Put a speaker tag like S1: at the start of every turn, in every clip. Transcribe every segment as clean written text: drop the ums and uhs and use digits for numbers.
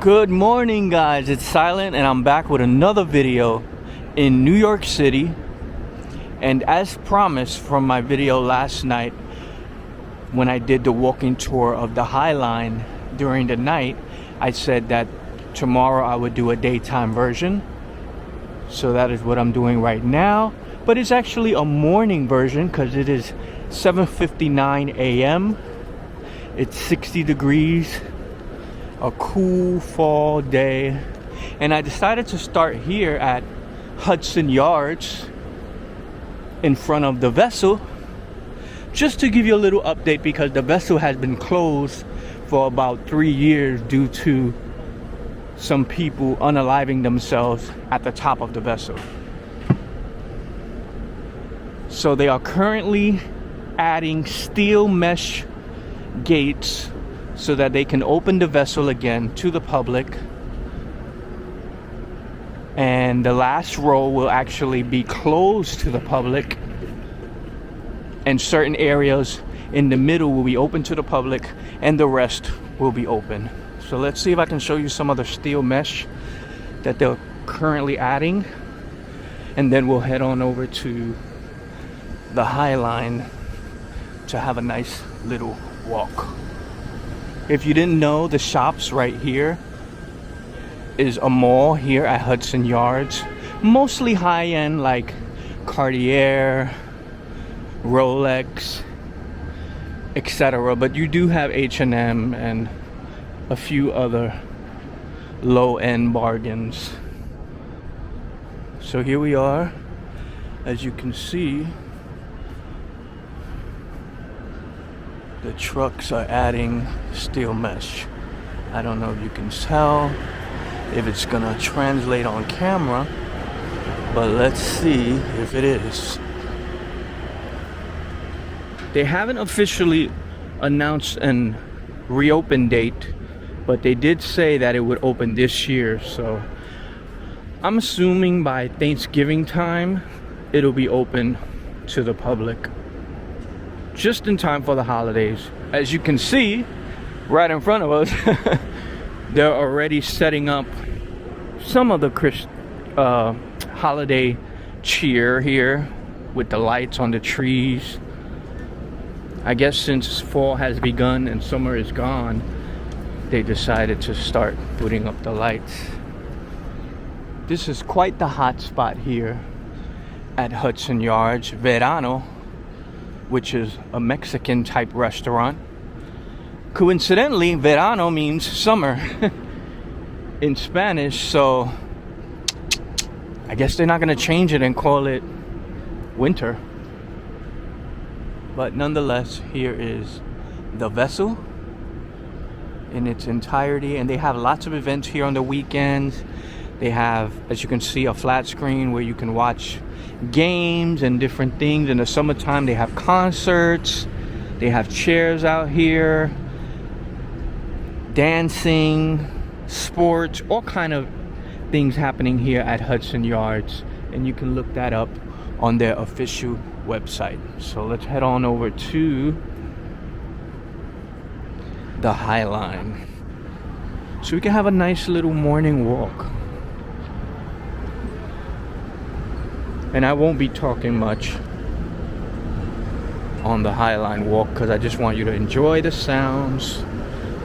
S1: Good morning, guys. It's Silent and I'm back with another video in New York City. And as promised from my video last night when I did the walking tour of the High Line during the night, I said that tomorrow I would do a daytime version. So that is what I'm doing right now, but it's actually a morning version because it is 7:59 a.m. It's 60 degrees, a cool fall day, and I decided to start here at Hudson Yards in front of the vessel just to give you a little update, because the vessel has been closed for about 3 years due to some people unaliving themselves at the top of the vessel. So they are currently adding steel mesh gates so that they can open the vessel again to the public, and the last row will actually be closed to the public, and certain areas in the middle will be open to the public and the rest will be open. So let's see if I can show you some of the steel mesh that they're currently adding, and then we'll head on over to the High Line to have a nice little walk. If you didn't know, the shops right here is a mall here at Hudson Yards, mostly high-end like Cartier, Rolex, etc. But you do have H&M and a few other low-end bargains. So here we are. As you can see, the trucks are adding steel mesh. I don't know if you can tell, if it's gonna translate on camera, but let's see if it is. They haven't officially announced an reopen date, but they did say that it would open this year. So I'm assuming by Thanksgiving time it'll be open to the public, just in time for the holidays. As you can see right in front of us, they're already setting up some of the holiday cheer here with the lights on the trees. I guess since fall has begun and summer is gone, they decided to start putting up the lights. This is quite the hot spot here at Hudson Yards. Verano, which is a Mexican type restaurant. Coincidentally, verano means summer in Spanish, so I guess they're not gonna change it and call it winter. But nonetheless, here is the vessel in its entirety, and they have lots of events here on the weekends. They have, as you can see, a flat screen where you can watch games and different things. In the summertime, they have concerts, they have chairs out here, dancing, sports, all kind of things happening here at Hudson Yards, and you can look that up on their official website. So let's head on over to the High Line so we can have a nice little morning walk. And I won't be talking much on the High Line walk because I just want you to enjoy the sounds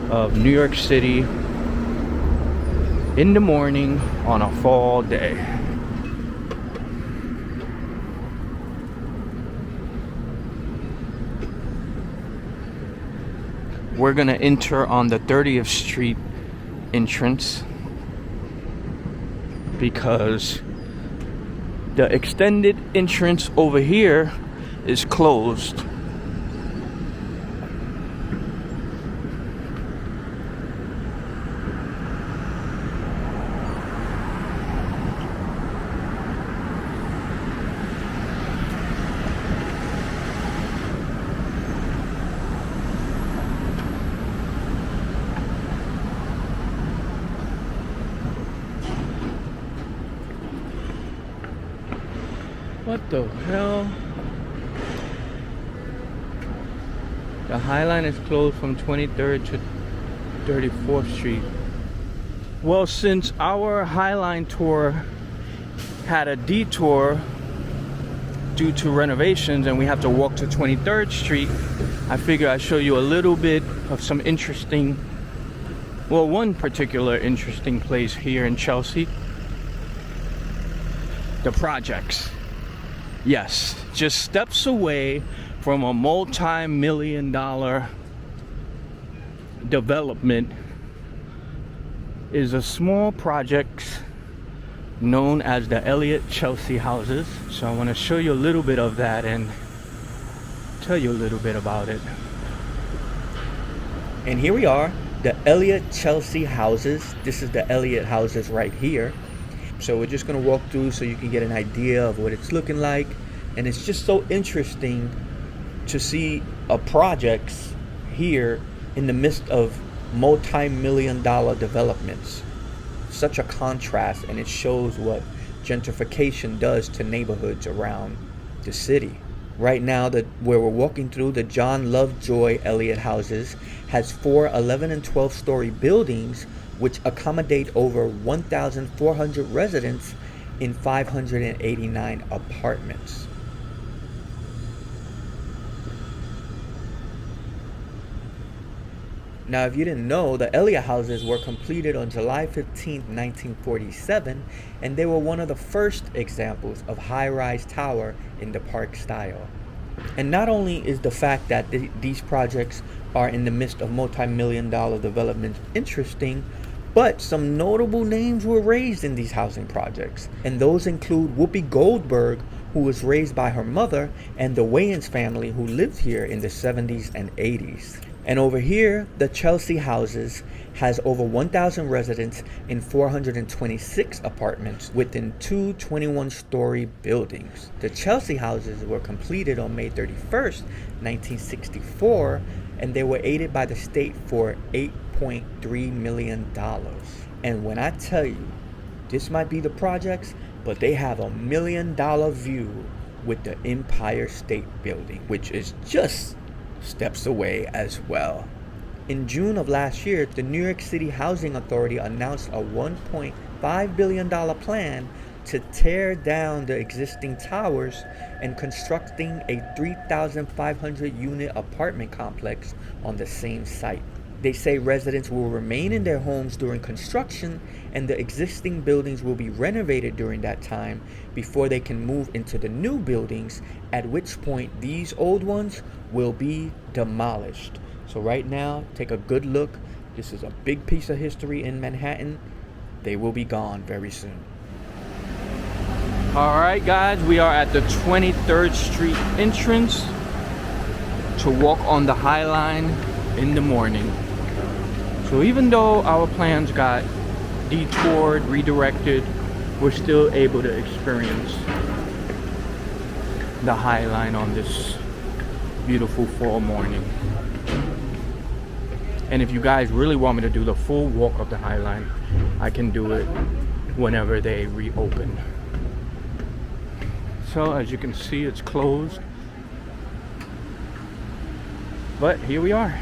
S1: of New York City in the morning on a fall day. We're gonna enter on the 30th Street entrance because the extended entrance over here is closed. What the hell? The High Line is closed from 23rd to 34th Street. Well, since our Highline tour had a detour due to renovations and we have to walk to 23rd Street, I figure I'd show you a little bit of some interesting, well, one particular interesting place here in Chelsea. The projects. Yes, just steps away from a multi-million-dollar development is a small project known as the Elliot-Chelsea Houses. So I want to show you a little bit of that and tell you a little bit about it. And here we are, the Elliot-Chelsea Houses. This is the Elliot Houses right here. So we're just going to walk through so you can get an idea of what it's looking like. And it's just so interesting to see a projects here in the midst of multi-million-dollar developments. Such a contrast, and it shows what gentrification does to neighborhoods around the city. Right now, where we're walking through, the John Lovejoy Elliot Houses has 4 11 and 12 story buildings which accommodate over 1,400 residents in 589 apartments. Now, if you didn't know, the Elliot Houses were completed on July 15, 1947, and they were one of the first examples of high-rise tower in the park style. And not only is the fact that these projects are in the midst of multi-million-dollar developments interesting, but some notable names were raised in these housing projects. And those include Whoopi Goldberg, who was raised by her mother, and the Wayans family, who lived here in the 70s and 80s. And over here, the Chelsea Houses has over 1,000 residents in 426 apartments within 2 21-story buildings. The Chelsea Houses were completed on May 31st, 1964, and they were aided by the state for $8.3 million. And when I tell you, this might be the projects, but they have $1 million view with the Empire State Building, which is just steps away as well. In June of last year, the New York City Housing Authority announced a $1.5 billion plan to tear down the existing towers and constructing a 3,500 unit apartment complex on the same site. They say residents will remain in their homes during construction, and the existing buildings will be renovated during that time before they can move into the new buildings, at which point these old ones will be demolished. So right now, take a good look. This is a big piece of history in Manhattan. They will be gone very soon. All right, guys, we are at the 23rd Street entrance to walk on the High Line in the morning. So even though our plans got detoured, redirected, we're still able to experience the High Line on this beautiful fall morning. And if you guys really want me to do the full walk of the High Line, I can do it whenever they reopen. So as you can see, it's closed, but here we are.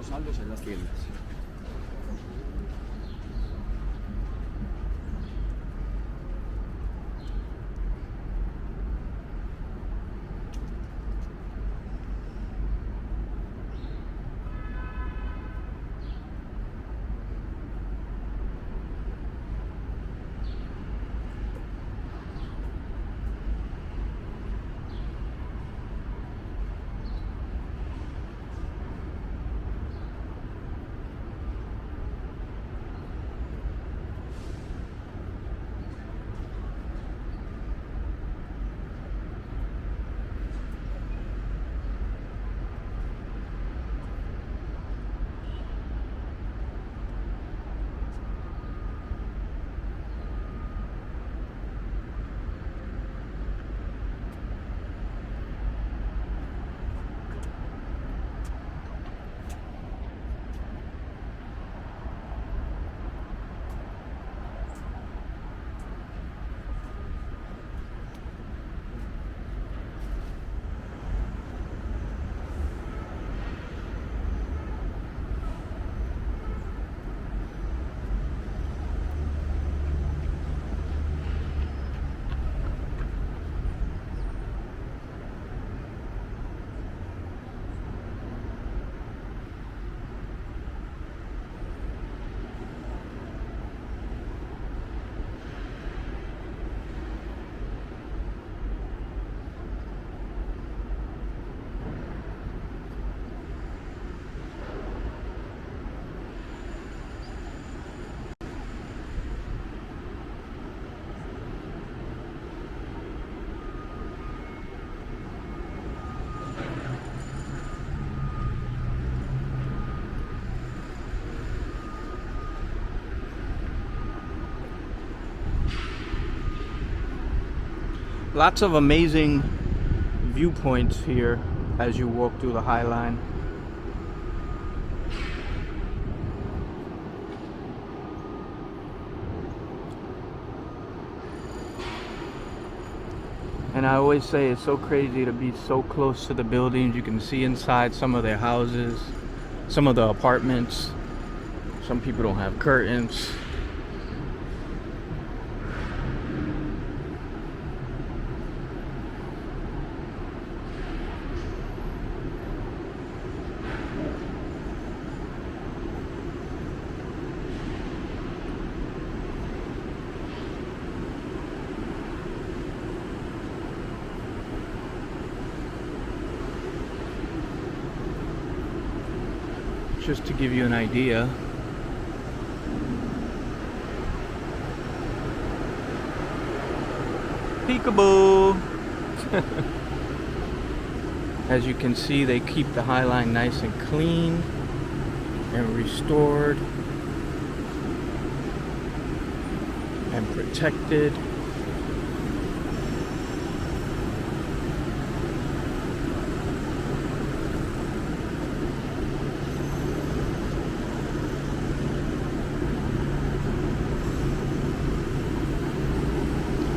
S2: los saldos en las tiendas.
S1: Lots of amazing viewpoints here as you walk through the High Line. And I always say it's so crazy to be so close to the buildings. You can see inside some of their houses, some of the apartments. Some people don't have curtains. Just to give you an idea. Peekaboo! As you can see, they keep the High Line nice and clean and restored and protected.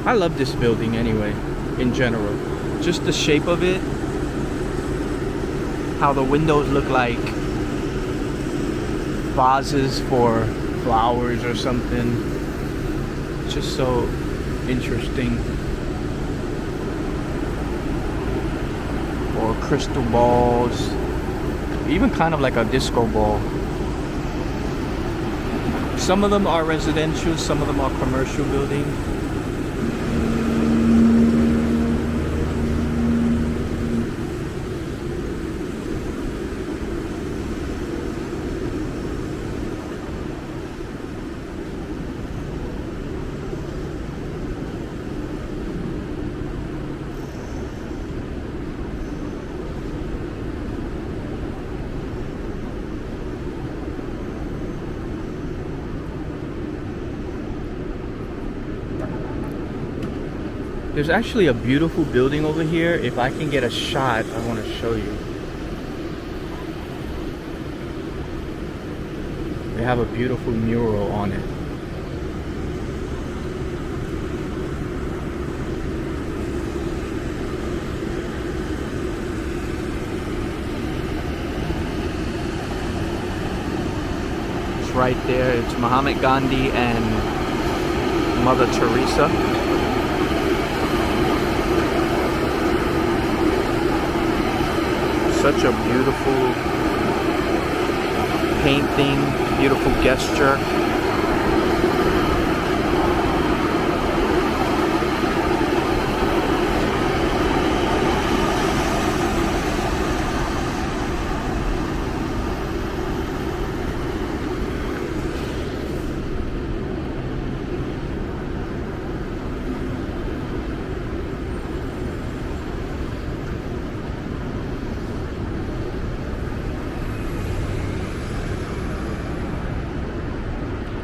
S1: I love this building anyway, in general. Just the shape of it, how the windows look like vases for flowers or something. It's just so interesting. Or crystal balls, even kind of like a disco ball. Some of them are residential, some of them are commercial buildings. There's actually a beautiful building over here. If I can get a shot, I want to show you. They have a beautiful mural on it. right there. It's Mahatma Gandhi and Mother Teresa. Such a beautiful painting, beautiful gesture.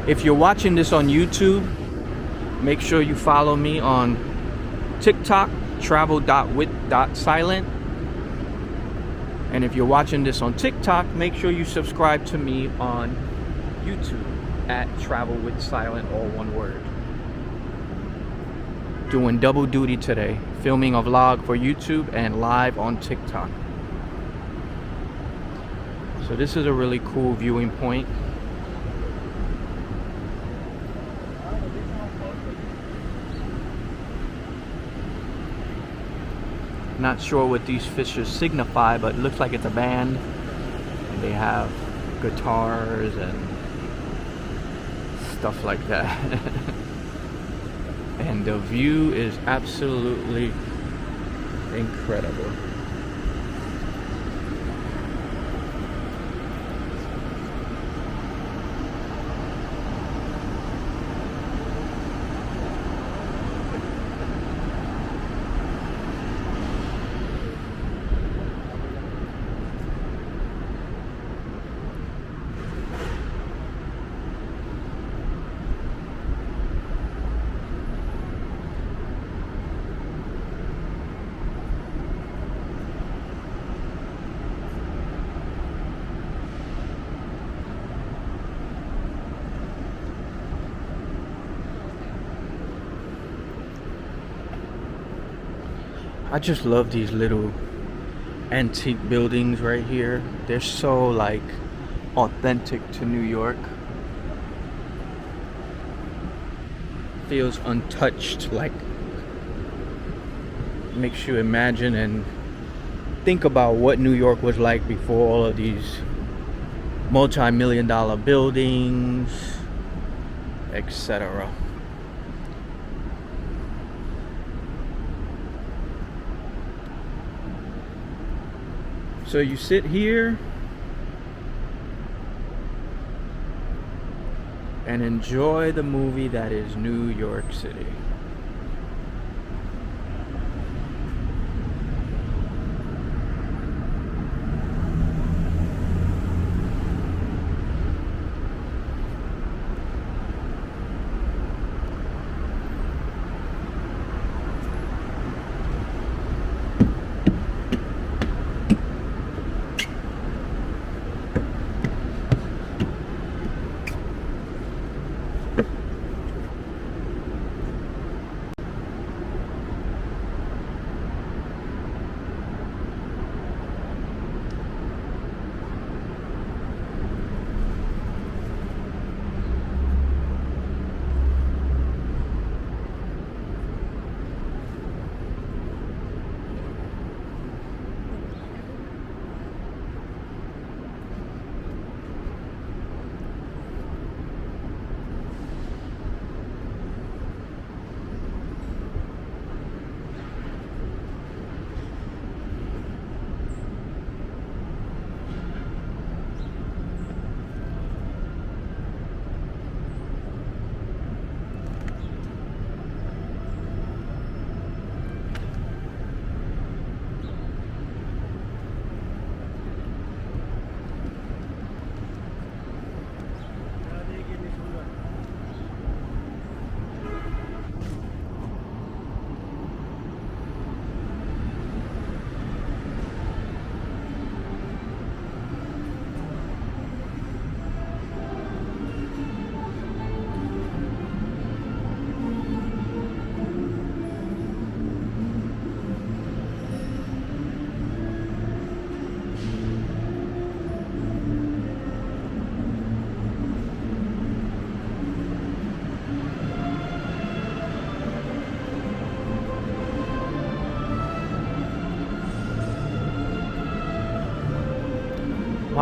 S1: If you're watching this on YouTube, make sure you follow me on TikTok, travel.with.silent. And if you're watching this on TikTok, make sure you subscribe to me on YouTube at Travel with Silent, all one word. Doing double duty today, filming a vlog for YouTube and live on TikTok. So this is a really cool viewing point. Not sure what these fixtures signify, but it looks like it's a band. And they have guitars and stuff like that. And the view is absolutely incredible. I just love these little antique buildings right here. They're so like authentic to New York. Feels untouched, like makes you imagine and think about what New York was like before all of these multi-million-dollar buildings, etc. So you sit here and enjoy the movie that is New York City.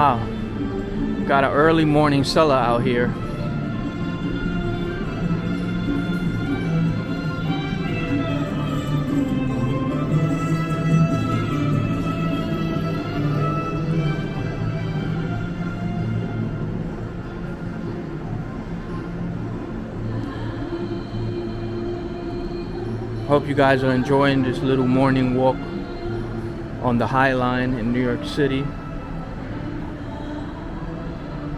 S1: Wow, got an early morning seller out here. Hope you guys are enjoying this little morning walk on the High Line in New York City.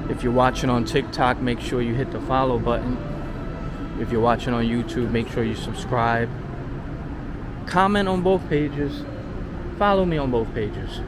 S1: If you're watching on TikTok, make sure you hit the follow button. If you're watching on YouTube, make sure you subscribe. Comment on both pages. Follow me on both pages.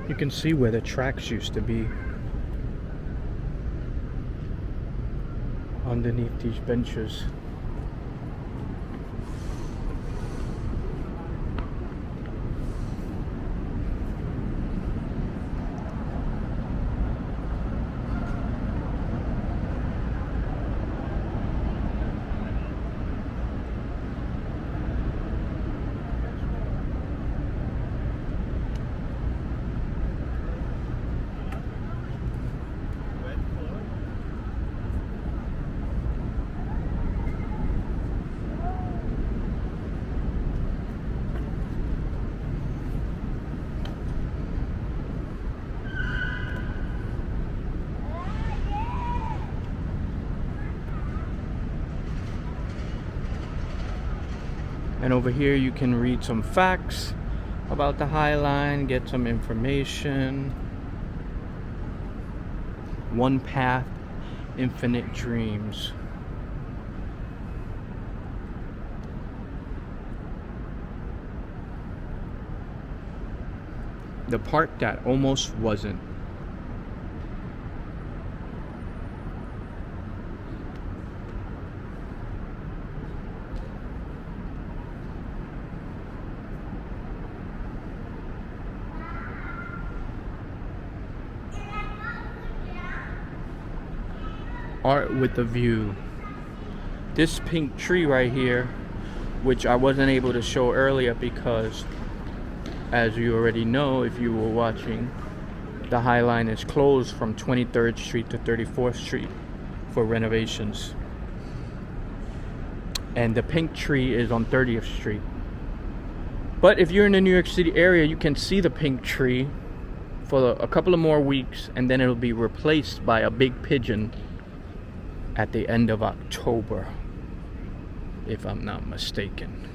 S1: You can see where the tracks used to be underneath these benches. And over here you can read some facts about the High Line, get some information. One path, infinite dreams. The part that almost wasn't. Art with a view. This pink tree right here, which I wasn't able to show earlier because, as you already know if you were watching, the High Line is closed from 23rd Street to 34th Street for renovations. And the pink tree is on 30th Street. But if you're in the New York City area, you can see the pink tree for a couple of more weeks, and then it'll be replaced by a big pigeon at the end of October, if I'm not mistaken.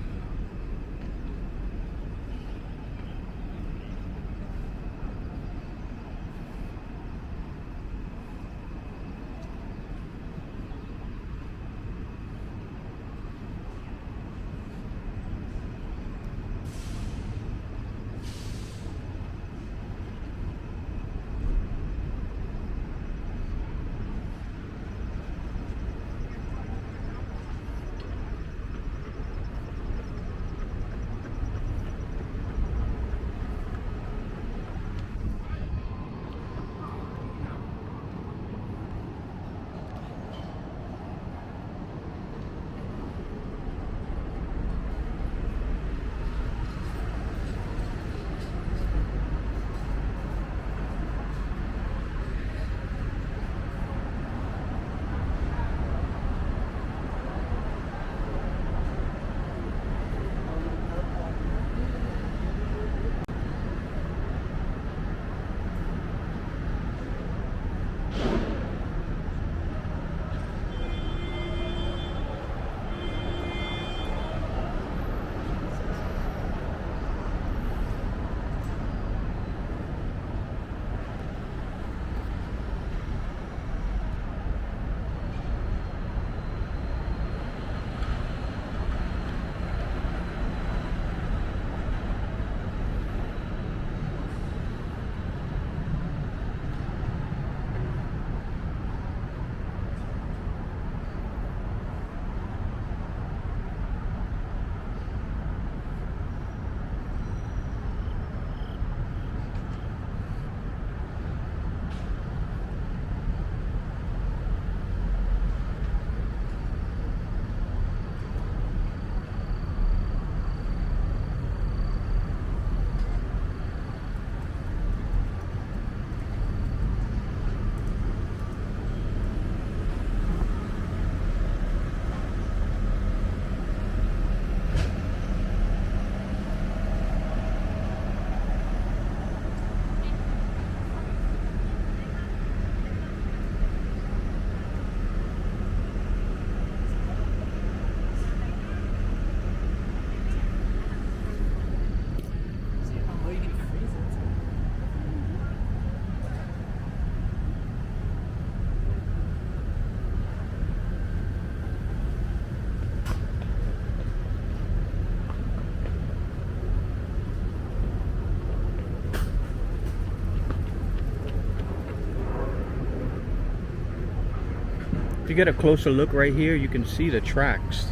S1: you get a closer look right here, you can see the tracks.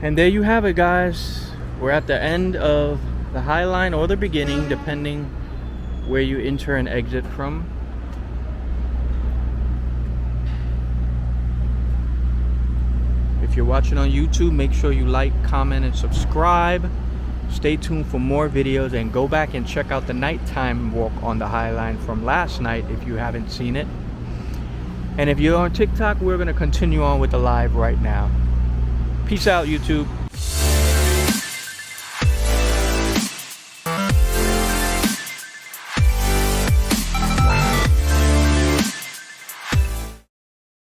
S1: And there you have it, guys. We're at the end of the High Line, or the beginning, depending where you enter and exit from. If you're watching on YouTube, make sure you like, comment, and subscribe. Stay tuned for more videos, and go back and check out the nighttime walk on the High Line from last night if you haven't seen it. And if you're on TikTok, we're going to continue on with the live right now. Peace out, YouTube.